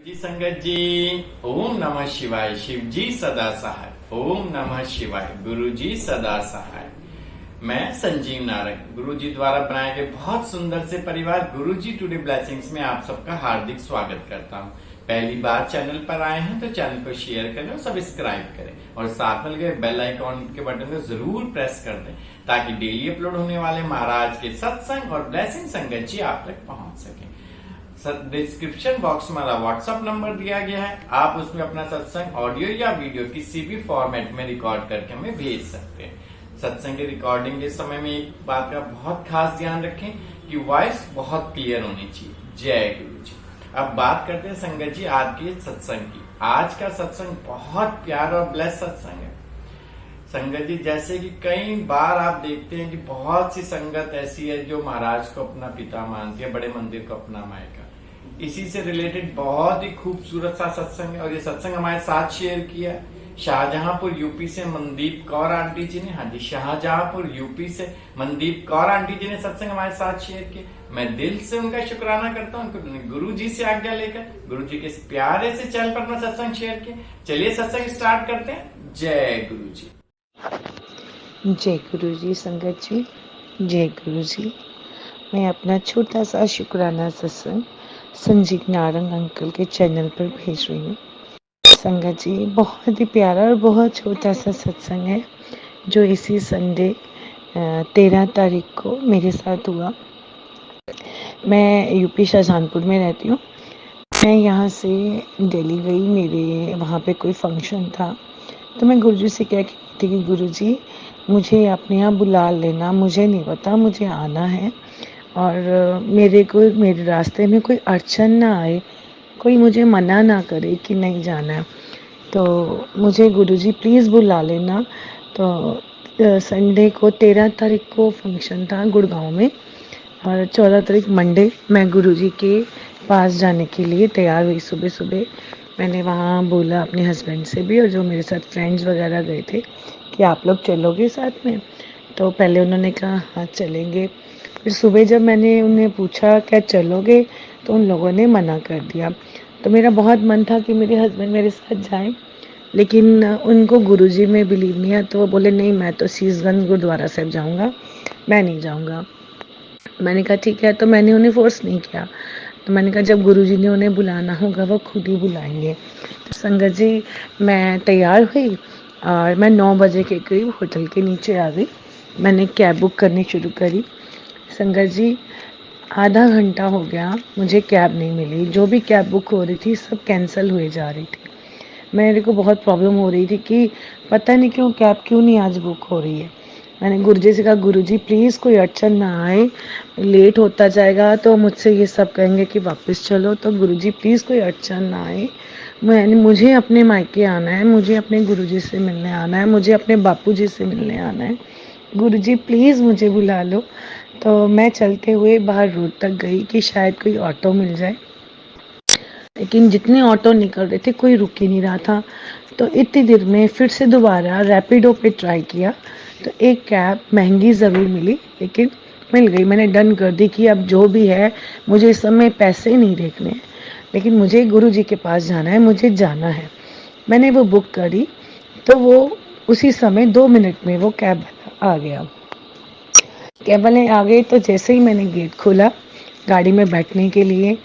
जी संगत जी, ओम नमः शिवाय। शिव जी सदा सहाय। ओम नमः शिवाय। गुरु जी सदा सहाय। मैं संजीव नारंग, गुरु जी द्वारा बनाए गए बहुत सुंदर से परिवार गुरु जी टुडे ब्लेसिंग्स में आप सबका हार्दिक स्वागत करता हूँ। पहली बार चैनल पर आए हैं तो चैनल को शेयर करें और सब्सक्राइब करें और साथ में लगे बेल आइकॉन के बटन को जरूर प्रेस कर दें ताकि डेली अपलोड होने वाले महाराज के सत्संग और ब्लेसिंग संगत जी आप तक पहुंच सके। डिस्क्रिप्शन बॉक्स में हमारा व्हाट्सएप नंबर दिया गया है, आप उसमें अपना सत्संग ऑडियो या वीडियो किसी भी फॉर्मेट में रिकॉर्ड करके हमें भेज सकते हैं। सत्संग की रिकॉर्डिंग के समय में एक बात का बहुत खास ध्यान रखें कि वॉइस बहुत क्लियर होनी चाहिए। जय गुरु जी। अब बात करते हैं संगत जी आज के सत्संग की। आज का सत्संग बहुत प्यारा और ब्लेस सत्संग है संगत जी। जैसे कि कई बार आप देखते हैं कि बहुत सी संगत ऐसी है जो महाराज को अपना पिता मानती है, बड़े मंदिर को अपना मायका। इसी से रिलेटेड बहुत ही खूबसूरत सा सत्संग है और ये सत्संग हमारे साथ शेयर किया शाहजहांपुर यूपी से मनदीप कौर आंटी जी ने। हाँ जी, शाहजहांपुर यूपी से मनदीप कौर आंटी जी ने सत्संग हमारे साथ शेयर किया। मैं दिल से उनका शुक्राना करता हूँ गुरु जी से आज्ञा लेकर गुरु जी के प्यारे से चैनल पर अपना सत्संग शेयर किया। चलिए सत्संग स्टार्ट करते हैं। जय गुरु जी। जय गुरु जी। संगत जी, जय गुरु जी। मैं अपना छोटा सा शुक्राना सत्संग संजीव नारंग अंकल के चैनल पर भेज रही हूँ। संगत जी, बहुत ही प्यारा और बहुत छोटा सा सत्संग है जो इसी संडे 13 तारीख को मेरे साथ हुआ। मैं यूपी शाहजहांपुर में रहती हूँ। मैं यहाँ से दिल्ली गई, मेरे वहाँ पे कोई फंक्शन था तो मैं गुरुजी से कह के गई थी कि गुरुजी मुझे अपने यहाँ बुला लेना, मुझे नहीं पता, मुझे आना है और मेरे रास्ते में कोई अड़चन ना आए, कोई मुझे मना ना करे कि नहीं जाना है, तो मुझे गुरुजी प्लीज़ बुला लेना। तो संडे को 13 तारीख को फंक्शन था गुड़गांव में और 14 तारीख मंडे मैं गुरुजी के पास जाने के लिए तैयार हुई। सुबह सुबह मैंने वहाँ बोला अपने हस्बैंड से भी और जो मेरे साथ फ्रेंड्स वगैरह गए थे कि आप लोग चलोगे साथ में। तो पहले उन्होंने कहा हाँ चलेंगे, फिर सुबह जब मैंने उन्हें पूछा क्या चलोगे तो उन लोगों ने मना कर दिया। तो मेरा बहुत मन था कि मेरे हस्बैंड मेरे साथ जाएं, लेकिन उनको गुरुजी में बिलीव नहीं है तो वो बोले नहीं मैं तो शीशगंज गुरुद्वारा साहिब जाऊँगा, मैं नहीं जाऊँगा। मैंने कहा ठीक है, तो मैंने उन्हें फोर्स नहीं किया। तो मैंने कहा जब गुरुजी ने उन्हें बुलाना होगा वो खुद ही बुलाएंगे। तो संगत जी मैं तैयार हुई और मैं 9 बजे के करीब होटल के नीचे आ गई। मैंने कैब बुक करनी शुरू करी। संगत जी आधा घंटा हो गया, मुझे कैब नहीं मिली। जो भी कैब बुक हो रही थी सब कैंसिल हुए जा रही थी। मेरे को बहुत प्रॉब्लम हो रही थी कि पता नहीं क्यों कैब क्यों नहीं आज बुक हो रही है। मैंने गुरुजी से कहा गुरुजी प्लीज़ कोई अड़चन ना आए, लेट होता जाएगा तो मुझसे ये सब कहेंगे कि वापस चलो, तो गुरुजी प्लीज़ कोई अड़चन ना आए। मुझे अपने मायके आना है, मुझे अपने गुरुजी से मिलने आना है, मुझे अपने बापूजी से मिलने आना है। गुरुजी प्लीज़ मुझे बुला लो। तो मैं चलते हुए बाहर रोड तक गई कि शायद कोई ऑटो मिल जाए, लेकिन जितने ऑटो निकल रहे थे कोई रुक ही नहीं रहा था। तो इतनी देर में फिर से दोबारा रैपिडो पे ट्राई किया तो एक कैब महंगी ज़रूर मिली, लेकिन मिल गई। मैंने डन कर दी कि अब जो भी है मुझे इस समय पैसे नहीं देखने हैं, लेकिन मुझे गुरु जी के पास जाना है, मुझे जाना है। मैंने वो बुक करी तो वो उसी समय 2 मिनट में वो कैब वाला आ गया। कैब वाले आ गए तो जैसे ही मैंने गेट खोला गाड़ी में बैठने के लिए,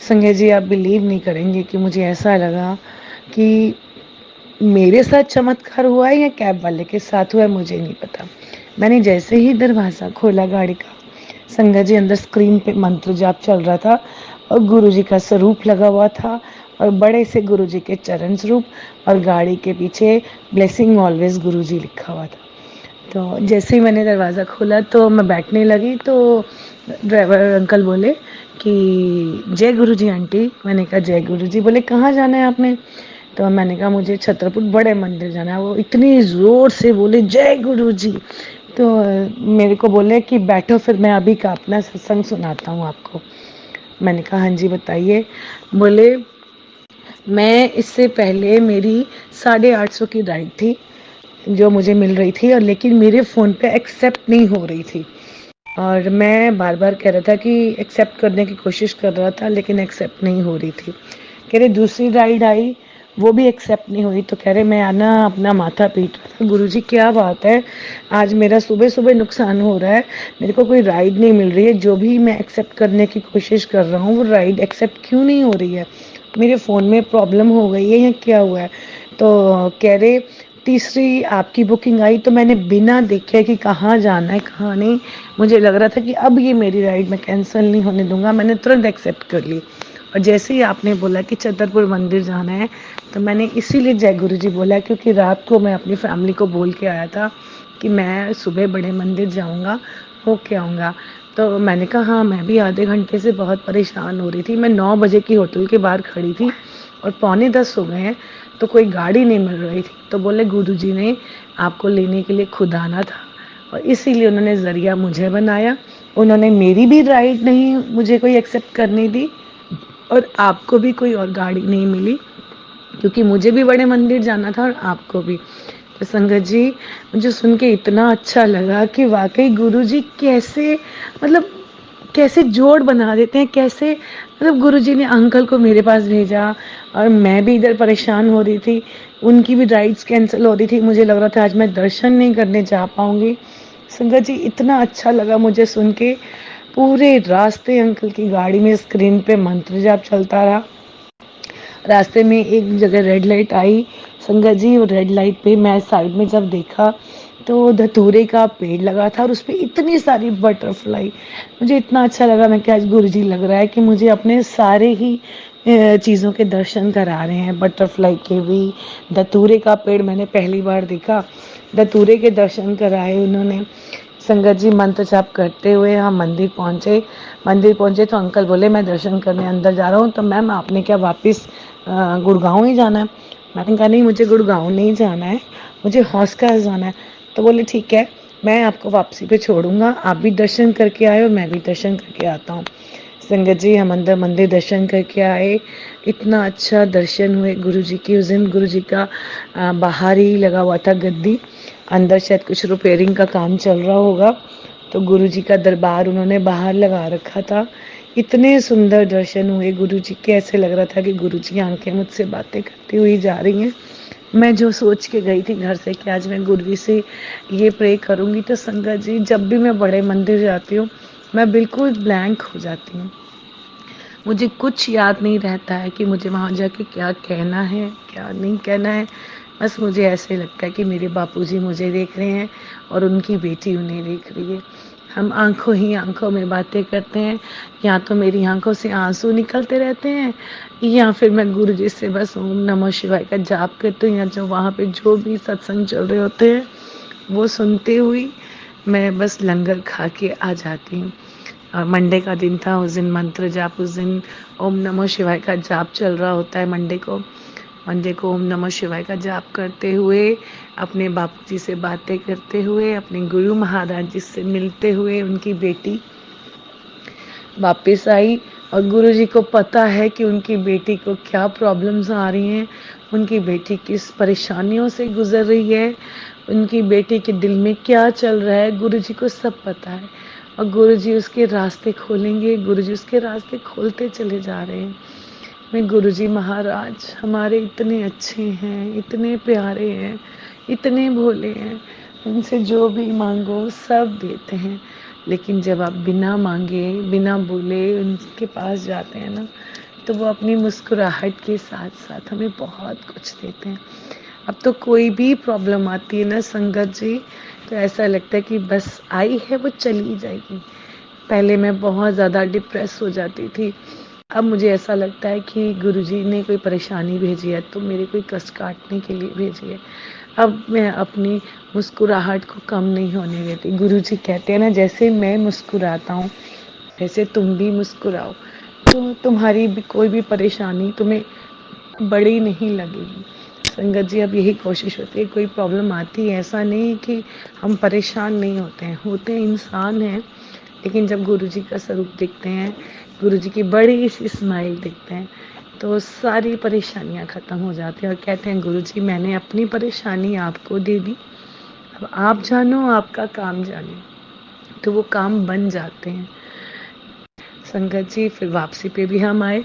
संजय जी आप बिलीव नहीं करेंगे कि मुझे ऐसा लगा कि मेरे साथ चमत्कार हुआ है या कैब वाले के साथ हुआ है मुझे नहीं पता। मैंने जैसे ही दरवाज़ा खोला गाड़ी का, संगत जी अंदर स्क्रीन पे मंत्र जाप चल रहा था और गुरुजी का स्वरूप लगा हुआ था और बड़े से गुरुजी के चरण स्वरूप और गाड़ी के पीछे ब्लेसिंग ऑलवेज गुरुजी लिखा हुआ था। तो जैसे ही मैंने दरवाज़ा खोला तो मैं बैठने लगी तो ड्राइवर अंकल बोले कि जय गुरुजी आंटी। मैंने कहा जय गुरुजी। बोले कहाँ जाना है आपने? तो मैंने कहा मुझे छतरपुर बड़े मंदिर जाना है। वो इतनी ज़ोर से बोले जय गुरुजी। तो मेरे को बोले कि बैठो फिर मैं अभी का अपना सत्संग सुनाता हूँ आपको। मैंने कहा हाँ जी बताइए। बोले मैं इससे पहले मेरी 850 की राइड थी जो मुझे मिल रही थी, और लेकिन मेरे फ़ोन पे एक्सेप्ट नहीं हो रही थी और मैं बार बार कह रहा था कि एक्सेप्ट करने की कोशिश कर रहा था लेकिन एक्सेप्ट नहीं हो रही थी। कह रहे दूसरी राइड आई, वो भी एक्सेप्ट नहीं हुई। तो कह रहे मैं आना अपना माथा पीट रहा था, गुरुजी क्या बात है, आज मेरा सुबह सुबह नुकसान हो रहा है, मेरे को कोई राइड नहीं मिल रही है, जो भी मैं एक्सेप्ट करने की कोशिश कर रहा हूँ वो राइड एक्सेप्ट क्यों नहीं हो रही है, मेरे फ़ोन में प्रॉब्लम हो गई है या क्या हुआ है। तो कह रहे तीसरी आपकी बुकिंग आई तो मैंने बिना देखे कि कहाँ जाना है कहाँ नहीं, मुझे लग रहा था कि अब ये मेरी राइड मैं कैंसिल नहीं होने दूंगा, मैंने तुरंत एक्सेप्ट कर ली। और जैसे ही आपने बोला कि छतरपुर मंदिर जाना है तो मैंने इसीलिए जय गुरु जी बोला, क्योंकि रात को मैं अपनी फैमिली को बोल के आया था कि मैं सुबह बड़े मंदिर जाऊंगा, होके आऊँगा। तो मैंने कहा हाँ, मैं भी आधे घंटे से बहुत परेशान हो रही थी, मैं 9 बजे की होटल के बाहर खड़ी थी और पौने 10 हो गए हैं, तो कोई गाड़ी नहीं मिल रही थी। तो बोले गुरुजी ने आपको लेने के लिए खुद आना था और इसीलिए उन्होंने ज़रिया मुझे बनाया, उन्होंने मेरी भी राइड नहीं मुझे कोई एक्सेप्ट करने दी और आपको भी कोई और गाड़ी नहीं मिली, क्योंकि मुझे भी बड़े मंदिर जाना था और आपको भी। तो संगत जी, मुझे सुन के इतना अच्छा लगा कि वाकई गुरुजी कैसे, मतलब कैसे जोड़ बना देते हैं, कैसे मतलब गुरुजी ने अंकल को मेरे पास भेजा और मैं भी इधर परेशान हो रही थी, उनकी भी राइड्स कैंसिल हो रही थी, मुझे लग रहा था आज मैं दर्शन नहीं करने जा पाऊंगी। संगत जी, इतना अच्छा लगा मुझे सुन के। पूरे रास्ते अंकल की गाड़ी में स्क्रीन पे मंत्र जाप चलता रहा। रास्ते में एक जगह रेड लाइट आई संगत जी, और रेड लाइट पे मैं साइड में जब देखा तो धतूरे का पेड़ लगा था और उस पर इतनी सारी बटरफ्लाई, मुझे इतना अच्छा लगा। मैं क्या, आज गुरुजी लग रहा है कि मुझे अपने सारे ही चीज़ों के दर्शन करा रहे हैं, बटरफ्लाई के भी, धतूरे का पेड़ मैंने पहली बार देखा, धतूरे के दर्शन कराए उन्होंने। संगत जी, मंत्र जाप करते हुए हम मंदिर पहुंचे तो अंकल बोले मैं दर्शन करने अंदर जा रहा हूँ। तो मैम आपने क्या वापस गुड़गांव ही जाना है? मैंने कहा नहीं, मुझे गुड़गांव नहीं जाना है, मुझे हौस खास जाना है। तो बोले ठीक है, मैं आपको वापसी पे छोड़ूंगा, आप भी दर्शन करके आए और मैं भी दर्शन करके आता हूँ। संगत जी, हम अंदर मंदिर दर्शन करके आए, इतना अच्छा दर्शन हुए गुरुजी की। उस दिन गुरुजी का बाहर ही लगा हुआ था गद्दी, अंदर शायद कुछ रिपेयरिंग का काम चल रहा होगा, तो गुरुजी का दरबार उन्होंने बाहर लगा रखा था। इतने सुंदर दर्शन हुए गुरुजी के, ऐसे लग रहा था कि गुरुजी आंखें मुझसे बातें करती हुई जा रही हैं। मैं जो सोच के गई थी घर से कि आज मैं गुरुजी से ये प्रे करूंगी, तो संगत जी जब भी मैं बड़े मंदिर जाती हूँ मैं बिल्कुल ब्लैंक हो जाती हूँ, मुझे कुछ याद नहीं रहता है कि मुझे वहाँ जाके क्या कहना है क्या नहीं कहना है। बस मुझे ऐसे लगता है कि मेरे बापूजी मुझे देख रहे हैं और उनकी बेटी उन्हें देख रही है। हम आंखों ही आंखों में बातें करते हैं, या तो मेरी आंखों से आंसू निकलते रहते हैं या फिर मैं गुरुजी से बस ओम नमः शिवाय का जाप करती हूँ, या जो वहाँ पे जो भी सत्संग चल रहे होते हैं वो सुनते हुई मैं बस लंगर खा के आ जाती हूँ। और मंडे का दिन था, उस दिन मंत्र जाप, उस दिन ओम नमः शिवाय का जाप चल रहा होता है। मंडे को ओम नमः शिवाय का जाप करते हुए, अपने बापूजी से बातें करते हुए, अपने गुरु महाराज जी से मिलते हुए, उनकी बेटी वापस आई और गुरुजी को पता है कि उनकी बेटी को क्या प्रॉब्लम्स आ रही हैं, उनकी बेटी किस परेशानियों से गुजर रही है, उनकी बेटी के दिल में क्या चल रहा है, गुरुजी को सब पता है। और गुरुजी उसके रास्ते खोलेंगे, गुरुजी उसके रास्ते खोलते चले जा रहे हैं। मैं गुरुजी महाराज हमारे इतने अच्छे हैं, इतने प्यारे हैं, इतने भोले हैं, उनसे जो भी मांगो सब देते हैं। लेकिन जब आप बिना मांगे बिना बोले उनके पास जाते हैं ना, तो वो अपनी मुस्कुराहट के साथ साथ हमें बहुत कुछ देते हैं। अब तो कोई भी प्रॉब्लम आती है ना संगत जी, तो ऐसा लगता है कि बस आई है वो चली जाएगी। पहले मैं बहुत ज़्यादा डिप्रेस हो जाती थी, अब मुझे ऐसा लगता है कि गुरुजी ने कोई परेशानी भेजी है तो मेरे कोई कष्ट काटने के लिए भेजी है। अब मैं अपनी मुस्कुराहट को कम नहीं होने देती। गुरुजी कहते हैं ना, जैसे मैं मुस्कुराता हूँ वैसे तुम भी मुस्कुराओ, तो तुम्हारी भी कोई भी परेशानी तुम्हें बड़ी नहीं लगेगी। संगत जी, अब यही कोशिश होती है, कोई प्रॉब्लम आती है ऐसा नहीं कि हम परेशान नहीं होते हैं इंसान हैं, लेकिन जब गुरुजी का स्वरूप देखते हैं, गुरुजी की बड़ी सी स्माइल देखते हैं, तो सारी परेशानियां खत्म हो जाती हैं और कहते हैं गुरुजी मैंने अपनी परेशानी आपको दे दी, अब आप जानो आपका काम जाने, तो वो काम बन जाते हैं। संगत जी फिर वापसी पे भी हम आए।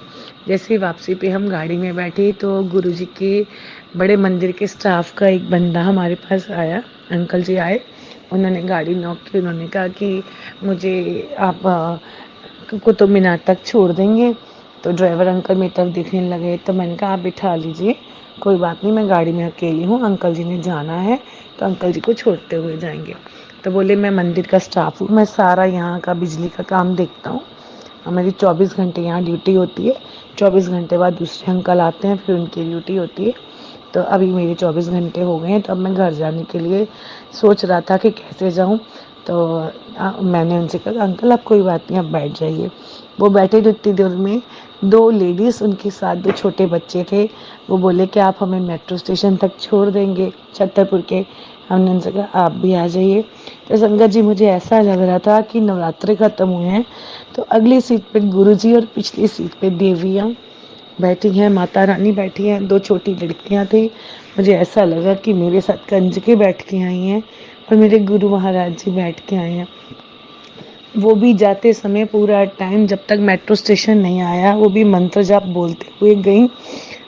जैसे ही वापसी पे हम गाड़ी में बैठे तो गुरुजी के बड़े मंदिर के स्टाफ का एक बंदा हमारे पास आया। अंकल जी आए, उन्होंने गाड़ी नॉक की, उन्होंने कहा कि मुझे आप कुतुब मीनार तक छोड़ देंगे। तो ड्राइवर अंकल मेरी तरफ देखने लगे, तो मैंने कहा आप बिठा लीजिए, कोई बात नहीं, मैं गाड़ी में अकेली हूँ, अंकल जी ने जाना है तो अंकल जी को छोड़ते हुए जाएंगे। तो बोले मैं मंदिर का स्टाफ हूँ, मैं सारा यहाँ का बिजली का काम देखता हूँ, हमारी 24 घंटे यहाँ ड्यूटी होती है, 24 घंटे बाद दूसरे अंकल आते हैं, फिर उनकी ड्यूटी होती है। तो अभी मेरे 24 घंटे हो गए हैं, तो अब मैं घर जाने के लिए सोच रहा था कि कैसे जाऊँ। तो मैंने उनसे कहा अंकल आप कोई बात नहीं, आप बैठ जाइए। वो बैठे तो इतनी देर में 2 लेडीज़, उनके साथ 2 छोटे बच्चे थे, वो बोले कि आप हमें मेट्रो स्टेशन तक छोड़ देंगे छतरपुर के। हमने उनसे कहा आप भी आ जाइए। तो संगत जी मुझे ऐसा लग रहा था कि नवरात्रे खत्म हुए हैं, तो अगली सीट पे गुरुजी और पिछली सीट पे देवियाँ बैठी हैं, माता रानी बैठी हैं, 2 छोटी लड़कियां थी। मुझे ऐसा लगा कि मेरे साथ कंजकें बैठ के आई हैं और मेरे गुरु महाराज जी बैठ के आए हैं। वो भी जाते समय पूरा टाइम जब तक मेट्रो स्टेशन नहीं आया, वो भी मंत्र जाप बोलते हुए गई।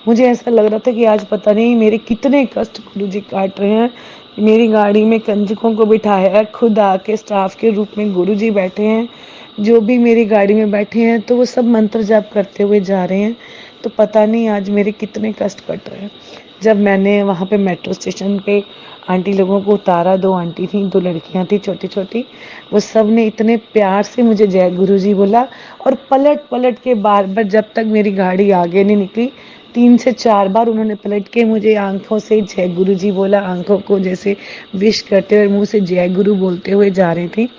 मुझे ऐसा लग रहा था कि आज पता नहीं मेरे कितने कष्ट गुरुजी काट रहे हैं। मेरी गाड़ी में कंजकों को बिठाया है, खुद आके स्टाफ के रूप में गुरुजी बैठे हैं। जो भी मेरी गाड़ी में बैठे हैं तो वो सब मंत्र जाप करते हुए जा रहे हैं। तो पता नहीं आज मेरे कितने कष्ट कट रहे हैं। जब मैंने वहाँ पे मेट्रो स्टेशन पे आंटी लोगों को उतारा, 2 आंटी थी, 2 लड़कियां थी छोटी छोटी, वो सब ने इतने प्यार से मुझे जय गुरुजी बोला और पलट पलट के बार बार, जब तक मेरी गाड़ी आगे नहीं निकली 3 से 4 बार उन्होंने पलट के मुझे आंखों से जय गुरुजी बोला, आंखों को जैसे विश करते हुए, मुंह से जय गुरु बोलते हुए जा रही थी।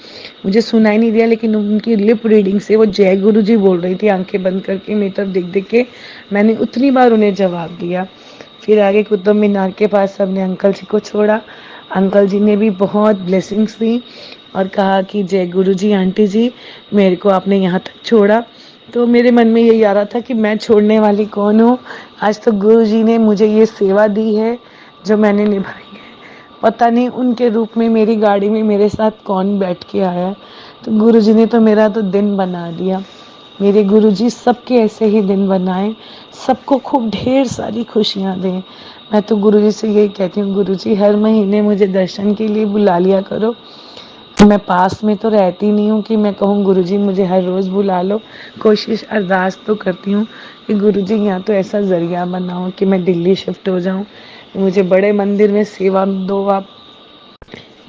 मुझे सुनाई नहीं दिया, लेकिन उनकी लिप रीडिंग से वो जय गुरुजी बोल रही थी, आंखें बंद करके मेरी तरफ देख देख के। मैंने उतनी बार उन्हें जवाब दिया। फिर आगे कुतुब मीनार के पास सबने अंकल जी को छोड़ा। अंकल जी ने भी बहुत ब्लेसिंग्स दी और कहा कि जय गुरु जी, आंटी जी मेरे को आपने यहाँ तक छोड़ा। तो मेरे मन में यही आ रहा था कि मैं छोड़ने वाली कौन हूँ। आज तो गुरु जी ने मुझे ये सेवा दी है जो मैंने निभाई है। पता नहीं उनके रूप में मेरी गाड़ी में मेरे साथ कौन बैठ के आया। तो गुरु जी ने तो मेरा तो दिन बना दिया। मेरे गुरुजी सबके ऐसे ही दिन बनाए, सबको खूब ढेर सारी खुशियाँ दें। मैं तो गुरुजी से यही कहती हूँ, गुरुजी हर महीने मुझे दर्शन के लिए बुला लिया करो। मैं पास में तो रहती नहीं हूँ कि मैं कहूँ गुरुजी मुझे हर रोज़ बुला लो। कोशिश अरदास तो करती हूँ कि गुरुजी यहाँ तो ऐसा ज़रिया बनाओ कि मैं दिल्ली शिफ्ट हो जाऊँ, मुझे बड़े मंदिर में सेवा दो आप।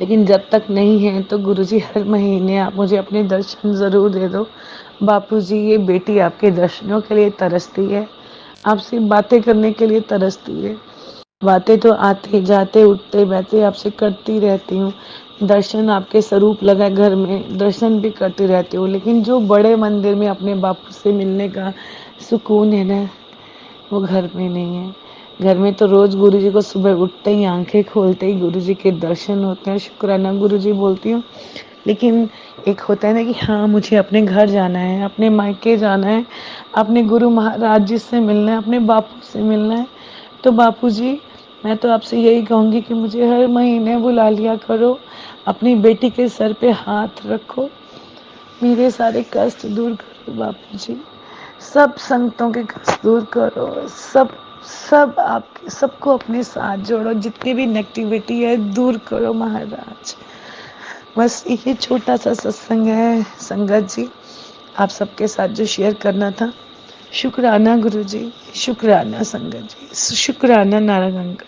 लेकिन जब तक नहीं है तो गुरुजी हर महीने आप मुझे अपने दर्शन ज़रूर दे दो। बापूजी ये बेटी आपके दर्शनों के लिए तरसती है, आपसे बातें करने के लिए तरसती है। बातें तो आते जाते उठते बैठते आपसे करती रहती हूँ। दर्शन आपके स्वरूप लगा घर में, दर्शन भी करती रहती हूँ, लेकिन जो बड़े मंदिर में अपने बापू से मिलने का सुकून है ना, वो घर में नहीं है। घर में तो रोज गुरुजी को सुबह उठते ही आंखें खोलते ही गुरुजी के दर्शन होते हैं, शुक्राना गुरुजी बोलती हूँ। लेकिन एक होता है ना कि हाँ मुझे अपने घर जाना है, अपने मायके जाना है, अपने गुरु महाराज जी से मिलना है, अपने बापू से मिलना है। तो बापू जी मैं तो आपसे यही कहूँगी कि मुझे हर महीने बुला लिया करो, अपनी बेटी के सर पे हाथ रखो, मेरे सारे कष्ट दूर करो बापू जी, सब संगतों के कष्ट दूर करो, सब सब आपके सबको अपने साथ जोड़ो, जितनी भी नेगेटिविटी है दूर करो महाराज। बस ये छोटा सा सत्संग है संगत जी, आप सबके साथ जो शेयर करना था। शुक्राना गुरु जी, शुक्राना संगत जी, शुक्राना नारंग अंकल।